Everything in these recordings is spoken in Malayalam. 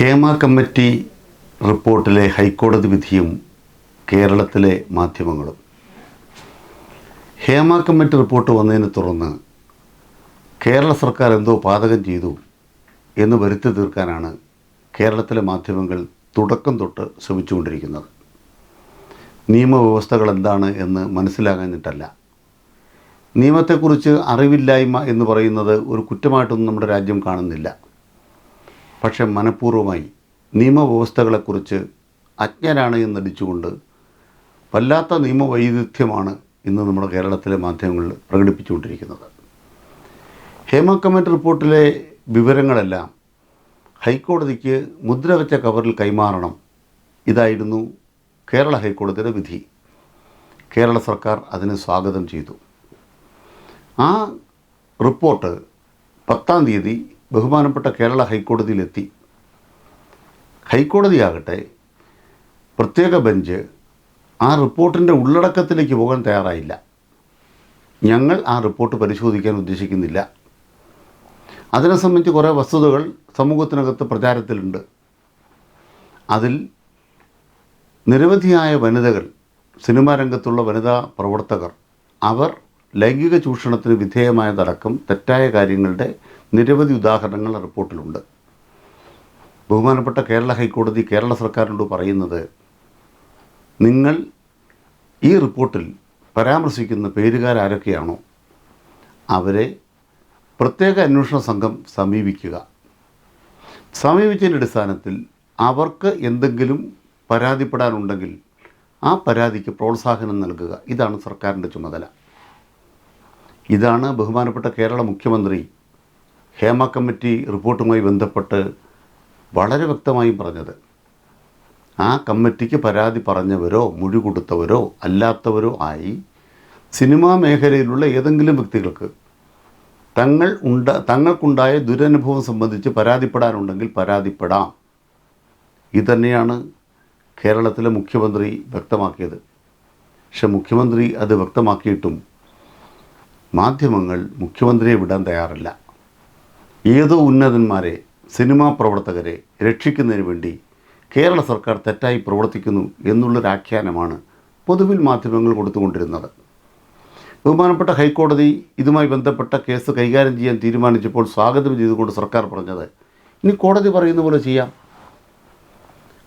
ഹേമ കമ്മിറ്റി റിപ്പോർട്ടിലെ ഹൈക്കോടതി വിധിയും കേരളത്തിലെ മാധ്യമങ്ങളും. ഹേമ കമ്മിറ്റി റിപ്പോർട്ട് വന്നതിനെ തുടർന്ന് കേരള സർക്കാർ എന്തോ പാതകം ചെയ്തു എന്ന് വരുത്തി തീർക്കാനാണ് കേരളത്തിലെ മാധ്യമങ്ങൾ തുടക്കം തൊട്ട് ശ്രമിച്ചുകൊണ്ടിരിക്കുന്നത്. നിയമവ്യവസ്ഥകൾ എന്താണ് എന്ന് മനസ്സിലാകാഞ്ഞിട്ടല്ല. നിയമത്തെക്കുറിച്ച് അറിവില്ലായ്മ എന്ന് പറയുന്നത് ഒരു കുറ്റമായിട്ടൊന്നും നമ്മുടെ രാജ്യം കാണുന്നില്ല. പക്ഷെ മനഃപൂർവ്വമായി നിയമവ്യവസ്ഥകളെക്കുറിച്ച് അജ്ഞരാണ് എന്നടിച്ചുകൊണ്ട് വല്ലാത്ത നിയമവൈരുദ്ധ്യമാണ് ഇന്ന് നമ്മുടെ കേരളത്തിലെ മാധ്യമങ്ങൾ പ്രകടിപ്പിച്ചുകൊണ്ടിരിക്കുന്നത്. ഹേമ കമ്മിറ്റി റിപ്പോർട്ടിലെ വിവരങ്ങളെല്ലാം ഹൈക്കോടതിക്ക് മുദ്രവെച്ച കവറിൽ കൈമാറണം. ഇതായിരുന്നു കേരള ഹൈക്കോടതിയുടെ വിധി. കേരള സർക്കാർ അതിന് സ്വാഗതം ചെയ്തു. ആ റിപ്പോർട്ട് 10-ാം തീയതി ബഹുമാനപ്പെട്ട കേരള ഹൈക്കോടതിയിലെത്തി. ഹൈക്കോടതിയാകട്ടെ പ്രത്യേക ബെഞ്ച് ആ റിപ്പോർട്ടിൻ്റെ ഉള്ളടക്കത്തിലേക്ക് പോകാൻ തയ്യാറായില്ല. ഞങ്ങൾ ആ റിപ്പോർട്ട് പരിശോധിക്കാൻ ഉദ്ദേശിക്കുന്നില്ല. അതിനെ സംബന്ധിച്ച് കുറേ വസ്തുതകൾ സമൂഹത്തിനകത്ത് പ്രചാരത്തിലുണ്ട്. അതിൽ നിരവധിയായ വനിതകൾ, സിനിമാ രംഗത്തുള്ള വനിതാ പ്രവർത്തകർ, അവർ ലൈംഗിക ചൂഷണത്തിന് വിധേയമായതടക്കം തെറ്റായ കാര്യങ്ങളുടെ നിരവധി ഉദാഹരണങ്ങൾ റിപ്പോർട്ടിലുണ്ട്. ബഹുമാനപ്പെട്ട കേരള ഹൈക്കോടതി കേരള സർക്കാരിനോട് പറയുന്നത്, നിങ്ങൾ ഈ റിപ്പോർട്ടിൽ പരാമർശിക്കുന്ന പേരുകാരാരൊക്കെയാണോ അവരെ പ്രത്യേക അന്വേഷണ സംഘം സമീപിക്കുക. സമീപിച്ചതിൻ്റെ അടിസ്ഥാനത്തിൽ അവർക്ക് എന്തെങ്കിലും പരാതിപ്പെടാനുണ്ടെങ്കിൽ ആ പരാതിക്ക് പ്രോത്സാഹനം നൽകുക. ഇതാണ് സർക്കാരിൻ്റെ ചുമതല. ഇതാണ് ബഹുമാനപ്പെട്ട കേരള മുഖ്യമന്ത്രി ഹേമ കമ്മിറ്റി റിപ്പോർട്ടുമായി ബന്ധപ്പെട്ട് വളരെ വ്യക്തമായും പറഞ്ഞത്. ആ കമ്മിറ്റിക്ക് പരാതി പറഞ്ഞവരോ മൊഴി കൊടുത്തവരോ അല്ലാത്തവരോ ആയി സിനിമാ മേഖലയിലുള്ള ഏതെങ്കിലും വ്യക്തികൾക്ക് തങ്ങൾക്കുണ്ടായ ദുരനുഭവം സംബന്ധിച്ച് പരാതിപ്പെടാനുണ്ടെങ്കിൽ പരാതിപ്പെടാം. ഇതുതന്നെയാണ് കേരളത്തിലെ മുഖ്യമന്ത്രി വ്യക്തമാക്കിയത്. പക്ഷെ മുഖ്യമന്ത്രി അത് വ്യക്തമാക്കിയിട്ടും മാധ്യമങ്ങൾ മുഖ്യമന്ത്രിയെ വിടാൻ തയ്യാറല്ല. ഏതോ ഉന്നതന്മാരെ, സിനിമാ പ്രവർത്തകരെ രക്ഷിക്കുന്നതിന് വേണ്ടി കേരള സർക്കാർ തെറ്റായി പ്രവർത്തിക്കുന്നു എന്നുള്ളൊരാഖ്യാനമാണ് പൊതുവിൽ മാധ്യമങ്ങൾ കൊടുത്തുകൊണ്ടിരുന്നത്. ബഹുമാനപ്പെട്ട ഹൈക്കോടതി ഇതുമായി ബന്ധപ്പെട്ട കേസ് കൈകാര്യം ചെയ്യാൻ തീരുമാനിച്ചപ്പോൾ സ്വാഗതം ചെയ്തുകൊണ്ട് സർക്കാർ പറഞ്ഞത്, ഇനി കോടതി പറയുന്ന പോലെ ചെയ്യാം.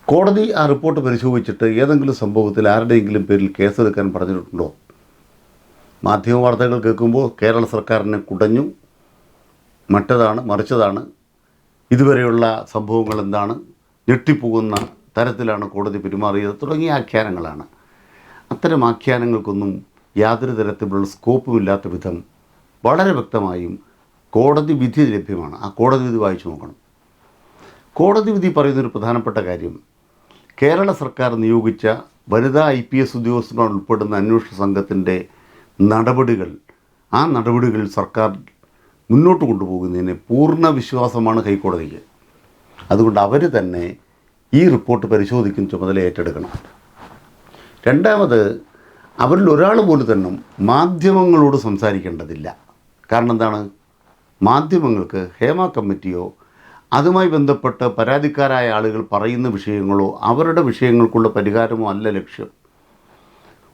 കോടതി ആ റിപ്പോർട്ട് പരിശോധിച്ചിട്ട് ഏതെങ്കിലും സംഭവത്തിൽ ആരുടെയെങ്കിലും പേരിൽ കേസെടുക്കാൻ പറഞ്ഞിട്ടുണ്ടോ? മാധ്യമ വാർത്തകൾ കേൾക്കുമ്പോൾ കേരള സർക്കാരിനെ കുടഞ്ഞു, മറ്റതാണ് മറിച്ചതാണ്, ഇതുവരെയുള്ള സംഭവങ്ങൾ എന്താണ്, ഞെട്ടിപ്പോകുന്ന തരത്തിലാണ് കോടതി പെരുമാറിയത് തുടങ്ങിയ ആഖ്യാനങ്ങളാണ്. അത്തരം ആഖ്യാനങ്ങൾക്കൊന്നും യാതൊരു തരത്തിലുള്ള സ്കോപ്പുമില്ലാത്ത വിധം വളരെ വ്യക്തമായും കോടതി വിധി ലഭ്യമാണ്. ആ കോടതി വിധി വായിച്ചു നോക്കണം. കോടതി വിധി പറയുന്നൊരു പ്രധാനപ്പെട്ട കാര്യം, കേരള സർക്കാർ നിയോഗിച്ച വനിതാ IPS ഉദ്യോഗസ്ഥന്മാർ ഉൾപ്പെടുന്ന അന്വേഷണ സംഘത്തിൻ്റെ നടപടികൾ, ആ നടപടികൾ സർക്കാർ മുന്നോട്ട് കൊണ്ടുപോകുന്നതിന് പൂർണ്ണ വിശ്വാസമാണ് ഹൈക്കോടതിക്ക്. അതുകൊണ്ട് അവർ തന്നെ ഈ റിപ്പോർട്ട് പരിശോധിക്കുന്ന ചുമതല ഏറ്റെടുക്കണം. രണ്ടാമത്, അവരിൽ ഒരാൾ പോലും തന്നെ മാധ്യമങ്ങളോട് സംസാരിക്കേണ്ടതില്ല. കാരണം എന്താണ്? മാധ്യമങ്ങൾക്ക് ഹേമ കമ്മിറ്റിയോ അതുമായി ബന്ധപ്പെട്ട് പരാതിക്കാരായ ആളുകൾ പറയുന്ന വിഷയങ്ങളോ അവരുടെ വിഷയങ്ങൾക്കുള്ള പരിഹാരമോ അല്ല ലക്ഷ്യം.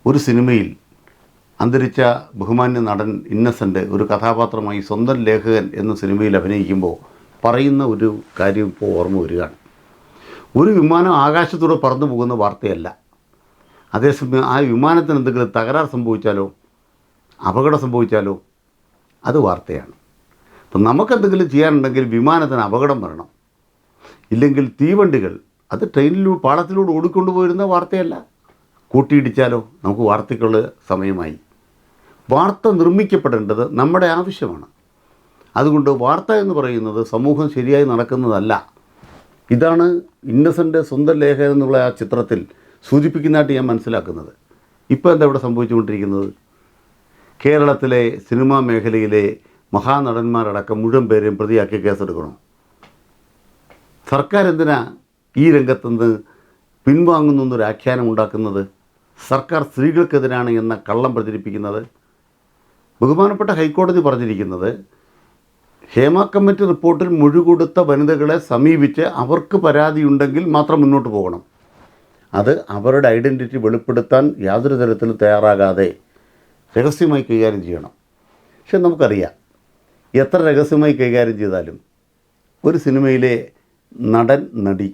ഒരു സിനിമയിൽ അന്തരിച്ച ബഹുമാന്യ നടൻ ഇന്നസെൻ്റ് ഒരു കഥാപാത്രമായി സ്വന്തം ലേഖകൻ എന്ന സിനിമയിൽ അഭിനയിക്കുമ്പോൾ പറയുന്ന ഒരു കാര്യം ഇപ്പോൾ ഓർമ്മ വരികയാണ്. ഒരു വിമാനം ആകാശത്തൂടെ പറന്നു പോകുന്ന വാർത്തയല്ല. അതേസമയം ആ വിമാനത്തിന് എന്തെങ്കിലും തകരാർ സംഭവിച്ചാലോ, അപകടം സംഭവിച്ചാലോ അത് വാർത്തയാണ്. അപ്പം നമുക്കെന്തെങ്കിലും ചെയ്യാനുണ്ടെങ്കിൽ വിമാനത്തിന് അപകടം വരണം, ഇല്ലെങ്കിൽ തീവണ്ടികൾ അത് പാളത്തിലൂടെ ഓടിക്കൊണ്ടു പോയിരുന്ന വാർത്തയല്ല. കൂട്ടിയിടിച്ചാലോ നമുക്ക് വാർത്തയ്ക്കുള്ള സമയമായി. വാർത്ത നിർമ്മിക്കപ്പെടേണ്ടത് നമ്മുടെ ആവശ്യമാണ്. അതുകൊണ്ട് വാർത്ത എന്ന് പറയുന്നത് സമൂഹം ശരിയായി നടക്കുന്നതല്ല. ഇതാണ് ഇന്നസെൻ്റ് സ്വന്തം ലേഖകൻ എന്നുള്ള ആ ചിത്രത്തിൽ സൂചിപ്പിക്കുന്നതായിട്ട് ഞാൻ മനസ്സിലാക്കുന്നത്. ഇപ്പോൾ എന്താ ഇവിടെ സംഭവിച്ചുകൊണ്ടിരിക്കുന്നത്? കേരളത്തിലെ സിനിമാ മേഖലയിലെ മഹാനടന്മാരടക്കം മുഴുവൻ പേരെയും പ്രതിയാക്കി കേസെടുക്കണം. സർക്കാർ എന്തിനാ ഈ രംഗത്തുനിന്ന് പിൻവാങ്ങുന്നു എന്നൊരു ആഖ്യാനം ഉണ്ടാക്കുന്നത്? സർക്കാർ സ്ത്രീകൾക്കെതിരാണ് എന്ന കള്ളം പ്രചരിപ്പിക്കുന്നത്? ബഹുമാനപ്പെട്ട ഹൈക്കോടതി പറഞ്ഞിരിക്കുന്നത്, ഹേമ കമ്മിറ്റി റിപ്പോർട്ടിൽ മൊഴി കൊടുത്ത വനിതകളെ സമീപിച്ച് അവർക്ക് പരാതിയുണ്ടെങ്കിൽ മാത്രം മുന്നോട്ട് പോകണം. അത് അവരുടെ ഐഡൻറ്റിറ്റി വെളിപ്പെടുത്താൻ യാതൊരു തരത്തിലും തയ്യാറാകാതെ രഹസ്യമായി കൈകാര്യം ചെയ്യണം. പക്ഷെ നമുക്കറിയാം, എത്ര രഹസ്യമായി കൈകാര്യം ചെയ്താലും ഒരു സിനിമയിലെ നടൻ നടി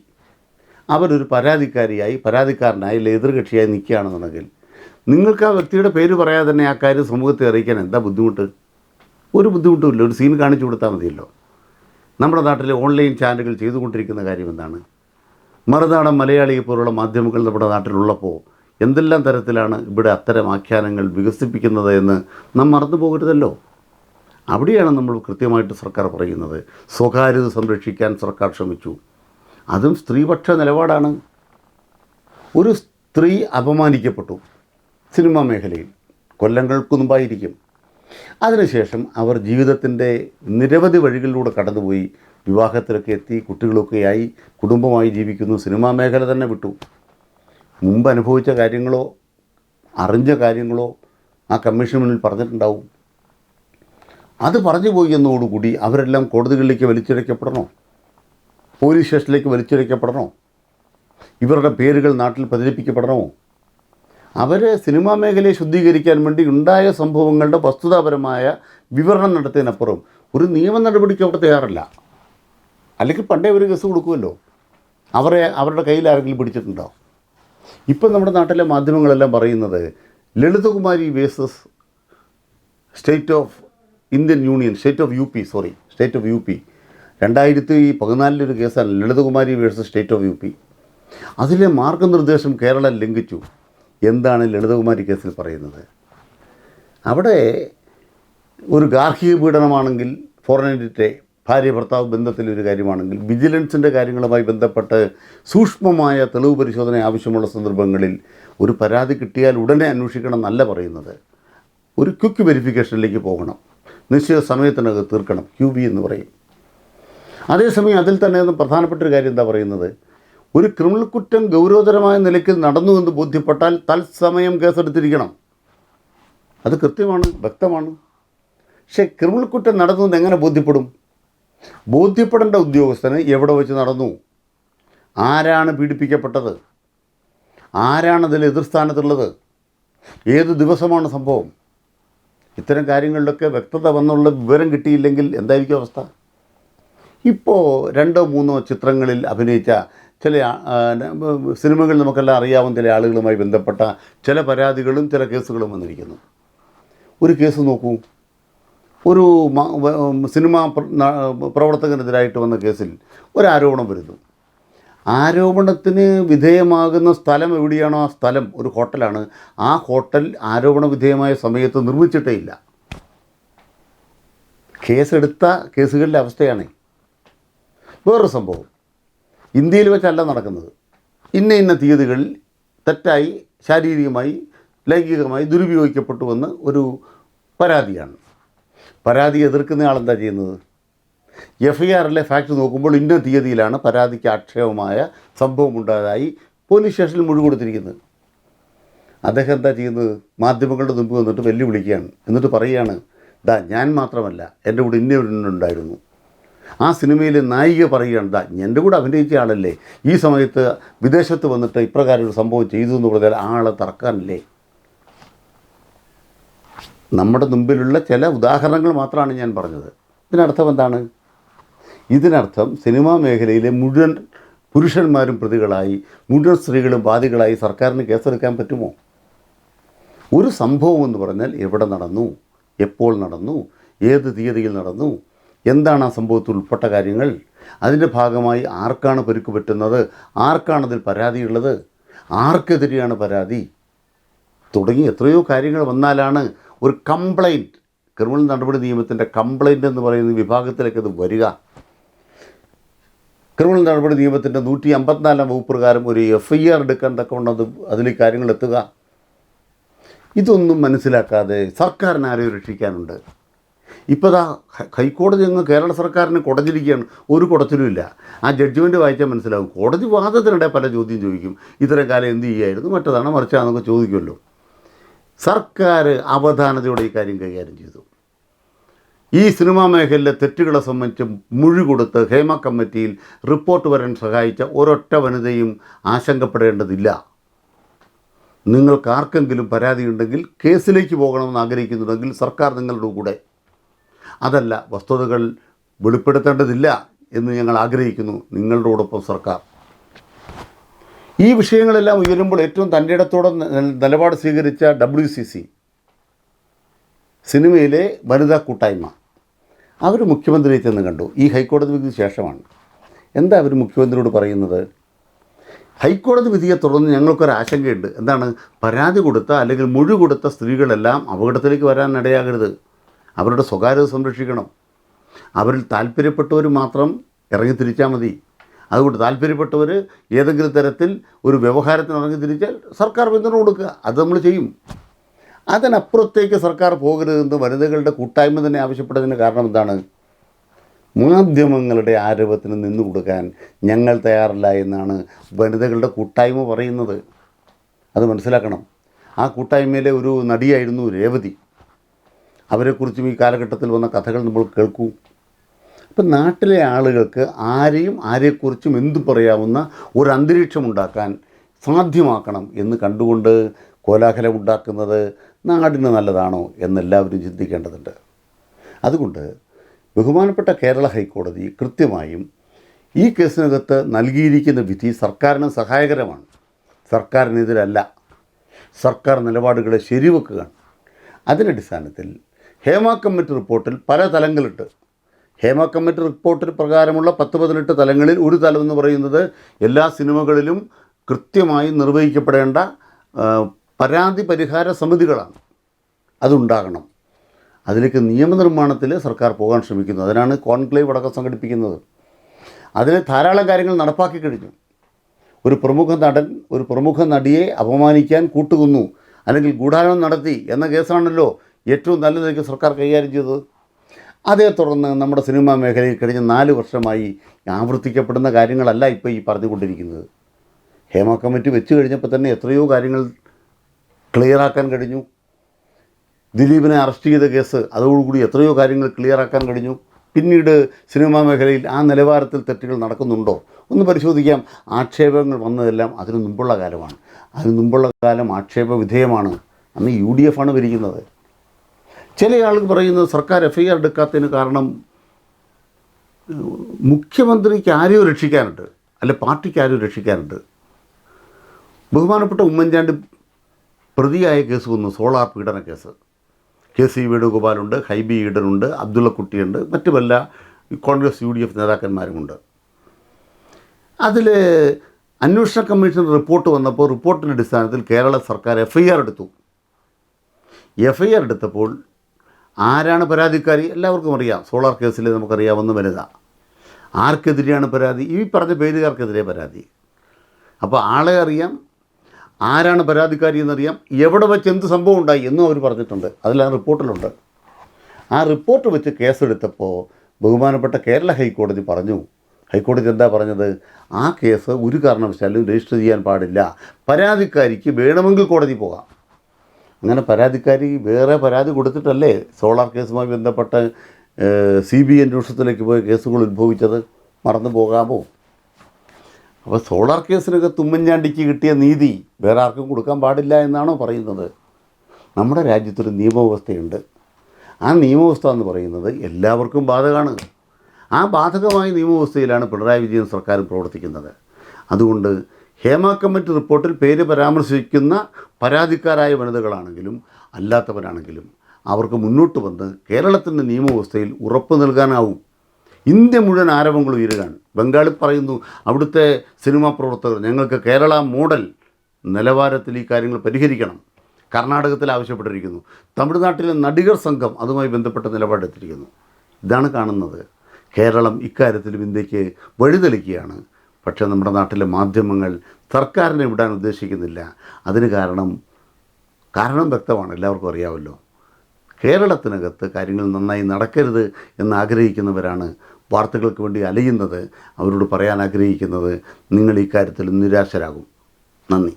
അവരൊരു പരാതിക്കാരനായി അല്ലെ എതിർകക്ഷിയായി നിൽക്കുകയാണെന്നുണ്ടെങ്കിൽ നിങ്ങൾക്ക് ആ വ്യക്തിയുടെ പേര് പറയാതെ തന്നെ ആ കാര്യം സമൂഹത്തെ അറിയിക്കാൻ എന്താ ബുദ്ധിമുട്ട്? ഒരു ബുദ്ധിമുട്ടുമില്ല. ഒരു സീൻ കാണിച്ചു കൊടുത്താൽ മതിയല്ലോ. നമ്മുടെ നാട്ടിലെ ഓൺലൈൻ ചാനലുകൾ ചെയ്തുകൊണ്ടിരിക്കുന്ന കാര്യം എന്താണ്? മറുനാടൻ മലയാളിയെ പോലുള്ള മാധ്യമങ്ങൾ നമ്മുടെ നാട്ടിലുള്ളപ്പോൾ എന്തെല്ലാം തരത്തിലാണ് ഇവിടെ അത്തരം ആഖ്യാനങ്ങൾ വികസിപ്പിക്കുന്നത് എന്ന് നാം മറന്നു പോകരുതല്ലോ. അവിടെയാണ് നമ്മൾ കൃത്യമായിട്ട് സർക്കാർ പറയുന്നത്. സ്വകാര്യത സംരക്ഷിക്കാൻ സർക്കാർ ശ്രമിച്ചു. അതും സ്ത്രീപക്ഷ നിലപാടാണ്. ഒരു സ്ത്രീ അപമാനിക്കപ്പെട്ടു സിനിമാ മേഖലയിൽ കൊല്ലങ്ങൾക്ക് മുമ്പായിരിക്കും. അതിനുശേഷം അവർ ജീവിതത്തിൻ്റെ നിരവധി വഴികളിലൂടെ കടന്നുപോയി വിവാഹത്തിലൊക്കെ എത്തി കുട്ടികളൊക്കെയായി കുടുംബമായി ജീവിക്കുന്നു. സിനിമാ മേഖല തന്നെ വിട്ടു. മുമ്പ് അനുഭവിച്ച കാര്യങ്ങളോ അറിഞ്ഞ കാര്യങ്ങളോ ആ കമ്മീഷൻ മുന്നിൽ പറഞ്ഞിട്ടുണ്ടാവും. അത് പറഞ്ഞു പോയി എന്നതോടുകൂടി അവരെല്ലാം കോടതികളിലേക്ക് വലിച്ചിഴക്കപ്പെടണോ? പോലീസ് സ്റ്റേഷനിലേക്ക് വലിച്ചിഴക്കപ്പെടണോ? ഇവരുടെ പേരുകൾ നാട്ടിൽ പ്രചരിപ്പിക്കപ്പെടണോ? അവർ സിനിമാ മേഖലയെ ശുദ്ധീകരിക്കാൻ വേണ്ടി ഉണ്ടായ സംഭവങ്ങളുടെ വസ്തുതാപരമായ വിവരണം നടത്തിയതിനപ്പുറം ഒരു നിയമ നടപടിക്ക് അവർ തയ്യാറല്ല. അല്ലെങ്കിൽ പണ്ടേ ഒരു കേസ് കൊടുക്കുമല്ലോ. അവരുടെ കയ്യിൽ ആരെങ്കിലും പിടിച്ചിട്ടുണ്ടോ? ഇപ്പം നമ്മുടെ നാട്ടിലെ മാധ്യമങ്ങളെല്ലാം പറയുന്നത് Lalithakumari versus state of U P 2014 കേസാണ് Lalithakumari versus state of U P. അതിലെ മാർഗനിർദ്ദേശം കേരളം ലംഘിച്ചു. എന്താണ് ലളിതകുമാരി കേസിൽ പറയുന്നത്? അവിടെ ഒരു ഗാർഹിക പീഡനമാണെങ്കിൽ, ഫോറിനിൻ്റെ ഭാര്യ ഭർത്താവ് ബന്ധത്തിലൊരു കാര്യമാണെങ്കിൽ, വിജിലൻസിൻ്റെ കാര്യങ്ങളുമായി ബന്ധപ്പെട്ട് സൂക്ഷ്മമായ തെളിവ് പരിശോധന ആവശ്യമുള്ള സന്ദർഭങ്ങളിൽ ഒരു പരാതി കിട്ടിയാൽ ഉടനെ അന്വേഷിക്കണം എന്നല്ല പറയുന്നത്. ഒരു ക്വിക്ക് വെരിഫിക്കേഷനിലേക്ക് പോകണം, നിശ്ചിത സമയത്തിനകത്ത് തീർക്കണം, QB എന്ന് പറയും. അതേസമയം അതിൽ തന്നെ പ്രധാനപ്പെട്ടൊരു കാര്യം എന്താ പറയുന്നത്? ഒരു ക്രിമിനൽ കുറ്റം ഗൗരവതരമായ നിലയ്ക്ക് നടന്നു എന്ന് ബോധ്യപ്പെട്ടാൽ തത്സമയം കേസെടുത്തിരിക്കണം. അത് കൃത്യമാണ്, വ്യക്തമാണ്. പക്ഷേ ക്രിമിനൽ കുറ്റം നടന്നു എന്ന് എങ്ങനെ ബോധ്യപ്പെടും? ബോധ്യപ്പെടേണ്ട ഉദ്യോഗസ്ഥന് എവിടെ വെച്ച് നടന്നു, ആരാണ് പീഡിപ്പിക്കപ്പെട്ടത്, ആരാണതിൽ എതിർസ്ഥാനത്തുള്ളത്, ഏത് ദിവസമാണ് സംഭവം, ഇത്തരം കാര്യങ്ങളിലൊക്കെ വ്യക്തത വന്നുള്ള വിവരം കിട്ടിയില്ലെങ്കിൽ എന്തായിരിക്കും അവസ്ഥ? ഇപ്പോൾ 2-3 ചിത്രങ്ങളിൽ അഭിനയിച്ച ചില സിനിമകൾ നമുക്കെല്ലാം അറിയാവുന്ന ചില ആളുകളുമായി ബന്ധപ്പെട്ട ചില പരാതികളും ചില കേസുകളും വന്നിരിക്കുന്നു. ഒരു കേസ് നോക്കൂ. ഒരു സിനിമാ പ്രവർത്തകനെതിരായിട്ട് വന്ന കേസിൽ ഒരാരോപണം വരുന്നു. ആരോപണത്തിന് വിധേയമാകുന്ന സ്ഥലം എവിടെയാണോ ആ സ്ഥലം ഒരു ഹോട്ടലാണ്. ആ ഹോട്ടൽ ആരോപണ വിധേയമായ സമയത്ത് നിർമ്മിച്ചിട്ടേ ഇല്ല. കേസെടുത്ത കേസുകളിലെ അവസ്ഥയാണ്. വേറൊരു സംഭവം ഇന്ത്യയിൽ വെച്ചല്ല നടക്കുന്നത്. ഇന്ന തീയതികളിൽ തെറ്റായി ശാരീരികമായി ലൈംഗികമായി ദുരുപയോഗിക്കപ്പെട്ടുവെന്ന് ഒരു പരാതിയാണ്. പരാതി എതിർക്കുന്ന ആളെന്താ ചെയ്യുന്നത്? FIRലെ ഫാക്ട് നോക്കുമ്പോൾ ഇന്ന തീയതിയിലാണ് പരാതിക്ക് ആക്ഷേപമായ സംഭവം ഉണ്ടായതായി പോലീസ് സ്റ്റേഷനിൽ മൊഴി കൊടുത്തിരിക്കുന്നത്. അദ്ദേഹം എന്താ ചെയ്യുന്നത്? മാധ്യമങ്ങളുടെ മുമ്പ് വന്നിട്ട് വെല്ലുവിളിക്കുകയാണ്. എന്നിട്ട് പറയുകയാണ്, ഞാൻ മാത്രമല്ല, എൻ്റെ കൂടെ ഇന്നവരുണ്ടായിരുന്നു. ആ സിനിമയിലെ നായിക പറയുകയാണ്, എൻ്റെ കൂടെ അഭിനയിച്ച ആളല്ലേ, ഈ സമയത്ത് വിദേശത്ത് വന്നിട്ട് ഇപ്രകാരം ഒരു സംഭവം ചെയ്തു എന്ന് പറഞ്ഞാൽ ആളെ തറക്കാനല്ലേ? നമ്മുടെ മുമ്പിലുള്ള ചില ഉദാഹരണങ്ങൾ മാത്രമാണ് ഞാൻ പറഞ്ഞത്. ഇതിനർത്ഥം എന്താണ്? ഇതിനർത്ഥം സിനിമാ മേഖലയിലെ മുഴുവൻ പുരുഷന്മാരും പ്രതികളായി, മുഴുവൻ സ്ത്രീകളും ബാധികളായി സർക്കാരിന് കേസെടുക്കാൻ പറ്റുമോ? ഒരു സംഭവം എന്ന് പറഞ്ഞാൽ എവിടെ നടന്നു, എപ്പോൾ നടന്നു, ഏത് തീയതിയിൽ നടന്നു, എന്താണ് ആ സംഭവത്തിൽ ഉൾപ്പെട്ട കാര്യങ്ങൾ, അതിൻ്റെ ഭാഗമായി ആർക്കാണ് പരിക്ക് പറ്റുന്നത്, ആർക്കാണതിൽ പരാതിയുള്ളത്, ആർക്കെതിരെയാണ് പരാതി തുടങ്ങി എത്രയോ കാര്യങ്ങൾ വന്നാലാണ് ഒരു കംപ്ലൈൻറ്റ്, ക്രിമിനൽ നടപടി നിയമത്തിൻ്റെ കംപ്ലൈൻറ്റ് എന്ന് പറയുന്ന വിഭാഗത്തിലേക്ക് അത് വരിക. ക്രിമിനൽ നടപടി നിയമത്തിൻ്റെ 154 വകുപ്പ് പ്രകാരം ഒരു FIR എടുക്കാൻ തക്കവണ്ണം അതിൽ കാര്യങ്ങൾ എത്തുക. ഇതൊന്നും മനസ്സിലാക്കാതെ സർക്കാരിന് ആരെയും രക്ഷിക്കാനുണ്ട്. ഇപ്പോൾ ഹൈക്കോടതി അങ്ങ് കേരള സർക്കാരിന് കുടഞ്ഞിരിക്കുകയാണ്. ഒരു കുടച്ചിലുമില്ല. ആ ജഡ്ജ്മെൻറ്റ് വായിച്ചാൽ മനസ്സിലാകും. കോടതി വാദത്തിനിടെ പല ചോദ്യം ചോദിക്കും. ഇത്തരം കാലം എന്ത് ചെയ്യായിരുന്നു, മറ്റതാണ് മറിച്ചാണെന്നൊക്കെ ചോദിക്കുമല്ലോ. സർക്കാർ അവധാനതയോടെ ഈ കാര്യം കൈകാര്യം ചെയ്തു. ഈ സിനിമാ മേഖലയിലെ തെറ്റുകളെ സംബന്ധിച്ച് മൊഴി കൊടുത്ത് ഹേമ കമ്മിറ്റിയിൽ റിപ്പോർട്ട് വരാൻ സഹായിച്ച ഒരൊറ്റ വനിതയും ആശങ്കപ്പെടേണ്ടതില്ല. നിങ്ങൾക്കാർക്കെങ്കിലും പരാതിയുണ്ടെങ്കിൽ കേസിലേക്ക് പോകണമെന്ന് ആഗ്രഹിക്കുന്നുണ്ടെങ്കിൽ സർക്കാർ നിങ്ങളുടെ കൂടെ. അതല്ല, വസ്തുതകൾ വെളിപ്പെടുത്തേണ്ടതില്ല എന്ന് ഞങ്ങൾ ആഗ്രഹിക്കുന്നു, നിങ്ങളോടൊപ്പം സർക്കാർ. ഈ വിഷയങ്ങളെല്ലാം ഉയരുമ്പോൾ ഏറ്റവും തൻ്റെ ഇടത്തോടെ നിലപാട് സ്വീകരിച്ച WCC സിനിമയിലെ വനിതാ കൂട്ടായ്മ, അവർ മുഖ്യമന്ത്രിയെ ചെന്ന് കണ്ടു. ഈ ഹൈക്കോടതി വിധിക്ക് ശേഷമാണ്. എന്താ അവർ മുഖ്യമന്ത്രിയോട് പറയുന്നത്? ഹൈക്കോടതി വിധിയെ തുടർന്ന് ഞങ്ങൾക്കൊരാശങ്കയുണ്ട്. എന്താണ്? പരാതി കൊടുത്ത അല്ലെങ്കിൽ മൊഴി കൊടുത്ത സ്ത്രീകളെല്ലാം അപകടത്തിലേക്ക് വരാൻ ഇടയാകരുത്. അവരുടെ സ്വകാര്യത സംരക്ഷിക്കണം. അവരിൽ താല്പര്യപ്പെട്ടവർ മാത്രം ഇറങ്ങിത്തിരിച്ചാൽ മതി. അതുകൊണ്ട് താല്പര്യപ്പെട്ടവർ ഏതെങ്കിലും തരത്തിൽ ഒരു വ്യവഹാരത്തിന് ഇറങ്ങിത്തിരിച്ചാൽ സർക്കാർ പിന്തുണ കൊടുക്കുക, അത് നമ്മൾ ചെയ്യും. അതിനപ്പുറത്തേക്ക് സർക്കാർ പോകരുതെന്ന് വനിതകളുടെ കൂട്ടായ്മ തന്നെ ആവശ്യപ്പെട്ടതിന് കാരണം എന്താണ്? മാധ്യമങ്ങളുടെ ആരോപണത്തിന് നിന്നു കൊടുക്കാൻ ഞങ്ങൾ തയ്യാറല്ല എന്നാണ് വനിതകളുടെ കൂട്ടായ്മ പറയുന്നത്. അത് മനസ്സിലാക്കണം. ആ കൂട്ടായ്മയിലെ ഒരു നടിയായിരുന്നു രേവതി. അവരെക്കുറിച്ചും ഈ കാലഘട്ടത്തിൽ വന്ന കഥകൾ നമ്മൾ കേൾക്കൂ. അപ്പം നാട്ടിലെ ആളുകൾക്ക് ആരെക്കുറിച്ചും എന്തു പറയാവുന്ന ഒരു അന്തരീക്ഷം ഉണ്ടാക്കാൻ സാധ്യമാക്കണം എന്ന് കണ്ടുകൊണ്ട് കോലാഹലം ഉണ്ടാക്കുന്നത് നാടിന് നല്ലതാണോ എന്നെല്ലാവരും ചിന്തിക്കേണ്ടതുണ്ട്. അതുകൊണ്ട് ബഹുമാനപ്പെട്ട കേരള ഹൈക്കോടതി കൃത്യമായും ഈ കേസിനകത്ത് നൽകിയിരിക്കുന്ന വിധി സർക്കാരിന് സഹായകരമാണ്, സർക്കാരിനെതിരല്ല. സർക്കാർ നിലപാടുകളെ ശരിവെക്കുകയാണ്. അതിനടിസ്ഥാനത്തിൽ ഹേമ കമ്മിറ്റി റിപ്പോർട്ടിൽ പല തലങ്ങളിട്ട്, ഹേമ കമ്മിറ്റി റിപ്പോർട്ടിൽ പ്രകാരമുള്ള 10-18 തലങ്ങളിൽ ഒരു തലം എന്ന് പറയുന്നത് എല്ലാ സിനിമകളിലും കൃത്യമായി നിർവഹിക്കപ്പെടേണ്ട പരാതി പരിഹാര സമിതികളാണ്. അതുണ്ടാകണം. അതിലേക്ക് നിയമനിർമ്മാണത്തിൽ സർക്കാർ പോകാൻ ശ്രമിക്കുന്നു. അതിനാണ് കോൺക്ലേവ് അടക്കം സംഘടിപ്പിക്കുന്നത്. അതിൽ ധാരാളം കാര്യങ്ങൾ നടപ്പാക്കി കഴിഞ്ഞു. ഒരു പ്രമുഖ നടൻ ഒരു പ്രമുഖ നടിയെ അപമാനിക്കാൻ കൂട്ടുകുന്നു അല്ലെങ്കിൽ ഗൂഢാലോചന നടത്തി എന്ന കേസാണല്ലോ ഏറ്റവും നല്ല നിലയ്ക്ക് സർക്കാർ കൈകാര്യം ചെയ്തത്. അതേ തുടർന്ന് നമ്മുടെ സിനിമാ മേഖലയിൽ കഴിഞ്ഞ 4 വർഷമായി ആവർത്തിക്കപ്പെടുന്ന കാര്യങ്ങളല്ല ഇപ്പോൾ ഈ പറഞ്ഞുകൊണ്ടിരിക്കുന്നത്. ഹേമ കമ്മിറ്റി വെച്ച് കഴിഞ്ഞപ്പോൾ തന്നെ എത്രയോ കാര്യങ്ങൾ ക്ലിയറാക്കാൻ കഴിഞ്ഞു. ദിലീപിനെ അറസ്റ്റ് ചെയ്ത കേസ്, അതോടുകൂടി എത്രയോ കാര്യങ്ങൾ ക്ലിയറാക്കാൻ കഴിഞ്ഞു. പിന്നീട് സിനിമാ മേഖലയിൽ ആ നിലവാരത്തിൽ തെറ്റുകൾ നടക്കുന്നുണ്ടോ ഒന്ന് പരിശോധിക്കാം. ആക്ഷേപങ്ങൾ വന്നതെല്ലാം അതിനു മുമ്പുള്ള കാലമാണ്. അതിനു മുമ്പുള്ള കാലം ആക്ഷേപ വിധേയമാണ്. അന്ന് UDF ആണ് ഭരിക്കുന്നത്. ചില ആളുകൾ പറയുന്നത് സർക്കാർ FIR എടുക്കാത്തതിന് കാരണം മുഖ്യമന്ത്രിക്ക് ആരെയോ രക്ഷിക്കാനുണ്ട്, അല്ലെ പാർട്ടിക്ക് ആരെയോ രക്ഷിക്കാനുണ്ട്. ബഹുമാനപ്പെട്ട ഉമ്മൻചാണ്ടി പ്രതിയായ കേസ് വന്നു, സോളാർ പീഡന കേസ്. KC വേണുഗോപാലുണ്ട്, ഹൈബി ഈഡനുണ്ട്, അബ്ദുള്ളക്കുട്ടിയുണ്ട്, മറ്റു പല കോൺഗ്രസ് UDF നേതാക്കന്മാരുമുണ്ട്. അതിൽ അന്വേഷണ കമ്മീഷൻ റിപ്പോർട്ട് വന്നപ്പോൾ റിപ്പോർട്ടിൻ്റെ അടിസ്ഥാനത്തിൽ കേരള സർക്കാർ FIR എടുത്തു. FIR എടുത്തപ്പോൾ ആരാണ് പരാതിക്കാരി എല്ലാവർക്കും അറിയാം. സോളാർ കേസിൽ നമുക്കറിയാവുന്ന വനിത. ആർക്കെതിരെയാണ് പരാതി? ഈ പറഞ്ഞ പേരുകാർക്കെതിരെ പരാതി. അപ്പോൾ ആളെ അറിയാം, ആരാണ് പരാതിക്കാരി എന്നറിയാം, എവിടെ വെച്ച് എന്ത് സംഭവം ഉണ്ടായി എന്നും അവർ പറഞ്ഞിട്ടുണ്ട്. അതിൽ ആ റിപ്പോർട്ടിലുണ്ട്. ആ റിപ്പോർട്ട് വെച്ച് കേസെടുത്തപ്പോൾ ബഹുമാനപ്പെട്ട കേരള ഹൈക്കോടതി പറഞ്ഞു. ഹൈക്കോടതി എന്താ പറഞ്ഞത്? ആ കേസ് ഒരു കാരണവശാലും രജിസ്റ്റർ ചെയ്യാൻ പാടില്ല. പരാതിക്കാരിക്ക് വേണമെങ്കിൽ കോടതി പോകാം. അങ്ങനെ പരാതിക്കാരി വേറെ പരാതി കൊടുത്തിട്ടല്ലേ സോളാർ കേസുമായി ബന്ധപ്പെട്ട് CBI അന്വേഷണത്തിലേക്ക് പോയ കേസുകൾ ഉത്ഭവിച്ചത്? മറന്നു പോകാമോ? അപ്പോൾ സോളാർ കേസിനകത്ത് ഉമ്മൻചാണ്ടിക്ക് കിട്ടിയ നീതി വേറെ ആർക്കും കൊടുക്കാൻ പാടില്ല എന്നാണോ പറയുന്നത്? നമ്മുടെ രാജ്യത്തൊരു നിയമവ്യവസ്ഥയുണ്ട്. ആ നിയമവ്യവസ്ഥ എന്ന് പറയുന്നത് എല്ലാവർക്കും ബാധകമാണ്. ആ ബാധകമായ നിയമവ്യവസ്ഥയിലാണ് പിണറായി വിജയൻ സർക്കാർ പ്രവർത്തിക്കുന്നത്. അതുകൊണ്ട് ഹേമ കമ്മിറ്റി റിപ്പോർട്ടിൽ പേര് പരാമർശിക്കുന്ന പരാതിക്കാരായ വനിതകളാണെങ്കിലും അല്ലാത്തവരാണെങ്കിലും അവർക്ക് മുന്നോട്ട് വന്ന് കേരളത്തിൻ്റെ നിയമവ്യവസ്ഥയിൽ ഉറപ്പ് നൽകാനാവും. ഇന്ത്യ മുഴുവൻ ആരവങ്ങൾ ഉയരുകയാണ്. ബംഗാളിൽ പറയുന്നു അവിടുത്തെ സിനിമാ പ്രവർത്തകർ ഞങ്ങൾക്ക് കേരള മോഡൽ നിലവാരത്തിൽ ഈ കാര്യങ്ങൾ പരിഹരിക്കണം. കർണാടകത്തിൽ ആവശ്യപ്പെട്ടിരിക്കുന്നു. തമിഴ്നാട്ടിലെ നടികർ സംഘം അതുമായി ബന്ധപ്പെട്ട നിലപാടെടുത്തിരിക്കുന്നു. ഇതാണ് കാണുന്നത്. കേരളം ഇക്കാര്യത്തിലും ഇന്ത്യക്ക് വഴിതെളിക്കുകയാണ്. പക്ഷേ നമ്മുടെ നാട്ടിലെ മാധ്യമങ്ങൾ സർക്കാരിനെ വിടാൻ ഉദ്ദേശിക്കുന്നില്ല. അതിന് കാരണം വ്യക്തമാണ്, എല്ലാവർക്കും അറിയാമല്ലോ. കേരളത്തിനകത്ത് കാര്യങ്ങൾ നന്നായി നടക്കരുത് എന്നാഗ്രഹിക്കുന്നവരാണ് വാർത്തകൾക്ക് വേണ്ടി അലയുന്നത്. അവരോട് പറയാൻ ആഗ്രഹിക്കുന്നത് നിങ്ങൾ ഈ കാര്യത്തിൽ നിരാശരാകും. നന്ദി.